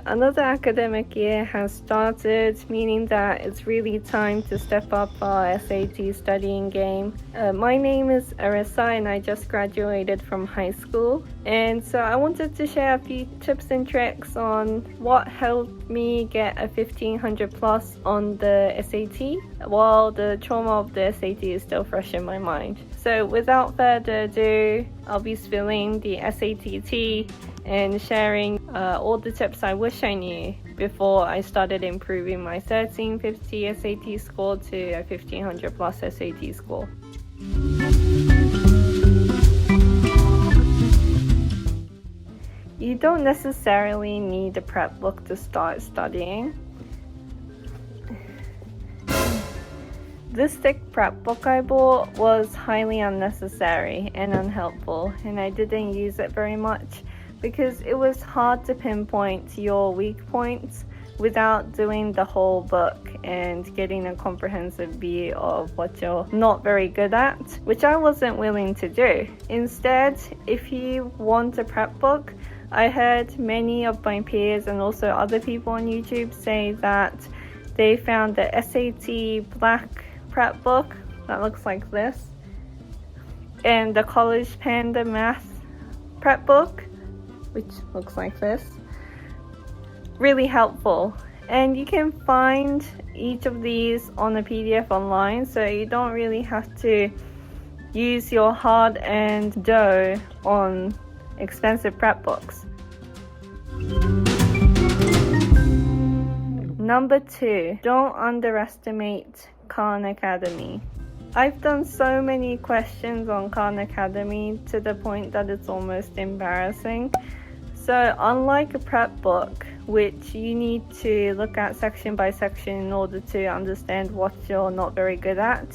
Another academic year has started, meaning that it's really time to step up our SAT studying game. My name is Arissa and I just graduated from high school. And so I wanted to share a few tips and tricks on what helped me get a 1500 plus on the SAT while the trauma of the SAT is still fresh in my mind. So without further ado, I'll be spilling the SAT tea and sharing all the tips I wish I knew before I started improving my 1350 SAT score to a 1500 plus SAT score. You don't necessarily need a prep book to start studying. This thick prep book I bought was highly unnecessary and unhelpful, and I didn't use it very much because it was hard to pinpoint your weak points without doing the whole book and getting a comprehensive view of what you're not very good at, which I wasn't willing to do. Instead, if you want a prep book, I heard many of my peers and also other people on YouTube say that they found the SAT black prep book that looks like this and the college Panda math prep book, which looks like this, really helpful. And you can find each of these on a PDF online, so you don't really have to use your hard-earned dough on expensive prep books. Number 2, don't underestimate Khan Academy. I've done so many questions on Khan Academy to the point that it's almost embarrassing. So unlike a prep book, which you need to look at section by section in order to understand what you're not very good at,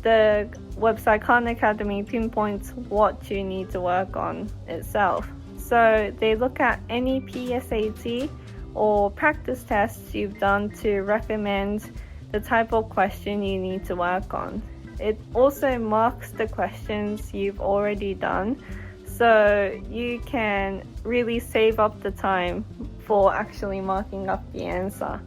the website Khan Academy pinpoints what you need to work on itself. So they look at any PSAT or practice tests you've done to recommend the type of question you need to work on. It also marks the questions you've already done, so you can really save up the time for actually marking up the answer.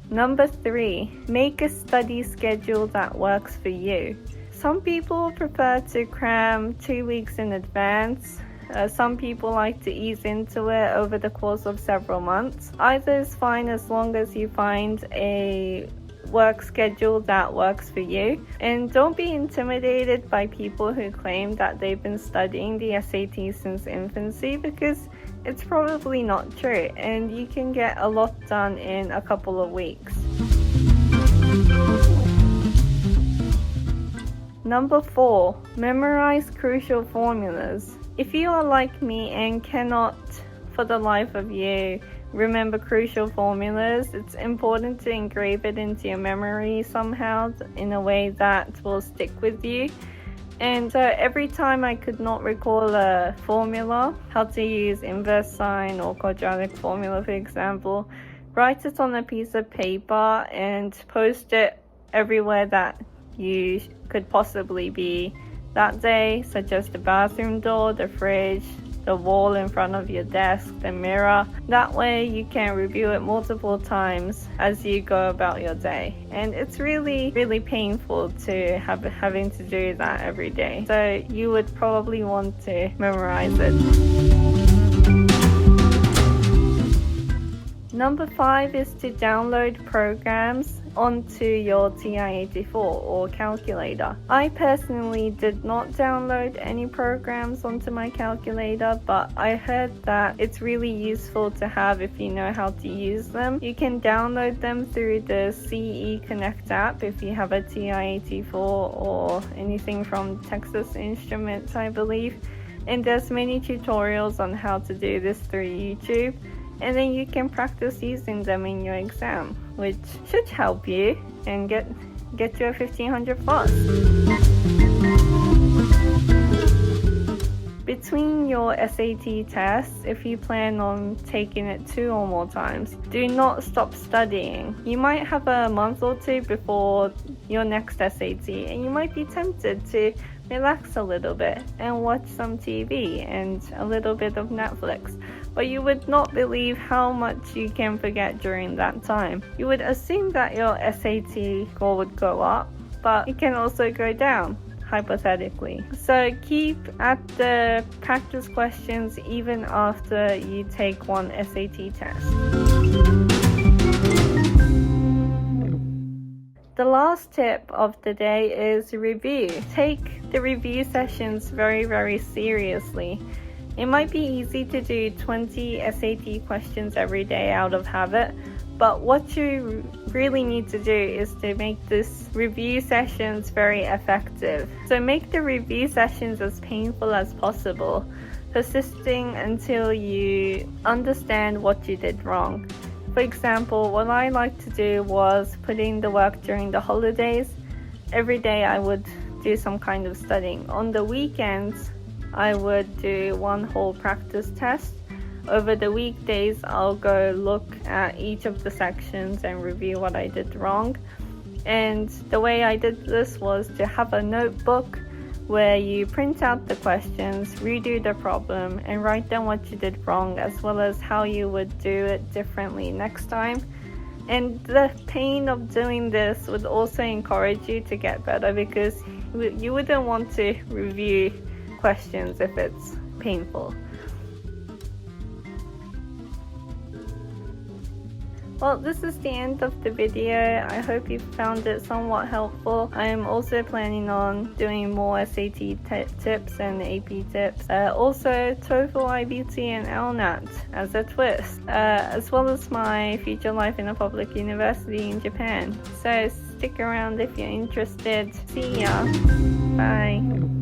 Number 3, make a study schedule that works for you. Some people prefer to cram 2 weeks in advance. Some people like to ease into it over the course of several months. Either is fine as long as you find a work schedule that works for you. And don't be intimidated by people who claim that they've been studying the SAT since infancy, because it's probably not true, and you can get a lot done in a couple of weeks. Number 4, memorize crucial formulas. If you are like me and cannot, for the life of you, remember crucial formulas, it's important to engrave it into your memory somehow in a way that will stick with you. And so every time I could not recall a formula, how to use inverse sine or quadratic formula for example, write it on a piece of paper and post it everywhere that you could possibly be that day, such as the bathroom door, the fridge, the wall in front of your desk, the mirror. That way you can review it multiple times as you go about your day. And it's really painful to having to do that every day. So you would probably want to memorize it. Number 5 is to download programs onto your TI-84 or calculator. I personally did not download any programs onto my calculator, but I heard that it's really useful to have if you know how to use them. You can download them through the CE Connect app if you have a TI-84 or anything from Texas Instruments, I believe. And there's many tutorials on how to do this through YouTube. And then you can practice using them in your exam, which should help you and get you a 1500 plus. Between your SAT tests, if you plan on taking it 2 or more times, do not stop studying. You might have a month or 2 before your next SAT, and you might be tempted to relax a little bit and watch some TV and a little bit of Netflix. But you would not believe how much you can forget during that time. You would assume that your SAT score would go up, but it can also go down, hypothetically. So keep at the practice questions even after you take one SAT test. The last tip of the day is review. Take the review sessions very, very seriously. It might be easy to do 20 SAT questions every day out of habit, but what you really need to do is to make this review sessions very effective. So make the review sessions as painful as possible, persisting until you understand what you did wrong. For example, what I like to do was put in the work during the holidays. Every day I would do some kind of studying. On the weekends, I would do one whole practice test. Over the weekdays, I'll go look at each of the sections and review what I did wrong. And the way I did this was to have a notebook where you print out the questions, redo the problem, and write down what you did wrong, as well as how you would do it differently next time. And the pain of doing this would also encourage you to get better, because you wouldn't want to review questions if it's painful. Well, this is the end of the video. I hope you found it somewhat helpful. I am also planning on doing more SAT tips and AP tips. Also TOEFL, IBT and LNAT as a twist, as well as my future life in a public university in Japan. So stick around if you're interested. See ya. Bye.